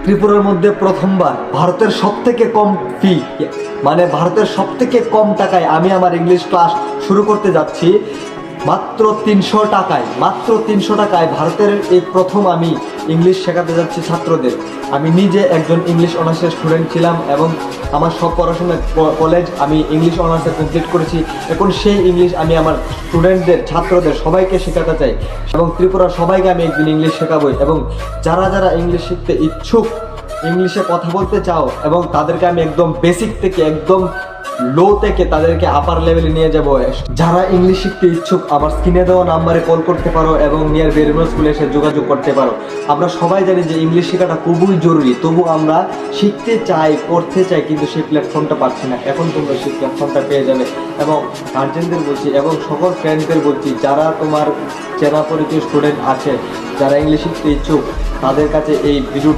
ত্রিপুরার মধ্যে প্রথমবার ভারতের সবথেকে কম ফি, মানে ভারতের সবথেকে কম টাকায় আমি আমার ইংলিশ ক্লাস শুরু করতে যাচ্ছি। মাত্র 300 টাকায়, মাত্র 300 টাকায় ভারতের এই প্রথম আমি ইংলিশ শেখাতে যাচ্ছি ছাত্রদের। আমি নিজে একজন ইংলিশ অনার্সের স্টুডেন্ট ছিলাম এবং আমার সব পড়াশোনা কলেজ আমি ইংলিশ অনার্সে কমপ্লিট করেছি। এখন সেই ইংলিশ আমি আমার স্টুডেন্টদের, ছাত্রদের সবাইকে শেখাতে চাই এবং ত্রিপুরার সবাইকে আমি একদিন ইংলিশ শেখাবই। এবং যারা যারা ইংলিশ শিখতে ইচ্ছুক, ইংলিশে কথা বলতে চাও, এবং তাদেরকে আমি একদম বেসিক থেকে একদম লো থেকে তাদেরকে আপার লেভেলে নিয়ে যাব। যারা ইংলিশ শিখতে ইচ্ছুক আমার স্ক্রিনে দেওয়া নাম্বারে কল করতে পারো এবং নিয়ার বেরুনো স্কুলে এসে যোগাযোগ করতে পারো। আমরা সবাই জানি যে ইংলিশ শেখাটা খুবই জরুরি, তবু আমরা শিখতে চাই, করতে চাই, কিন্তু সেই প্ল্যাটফর্মটা পাচ্ছি না। এখন তোমরা সেই প্ল্যাটফর্মটা পেয়ে যাবে। এবং গার্জেনদের বলছি এবং সকল ফ্রেন্ডদের বলছি, যারা তোমার চেনা পরিচয় স্টুডেন্ট আছে যারা ইংলিশ শিখতে ইচ্ছুক, তাদের কাছে এই ভিডিও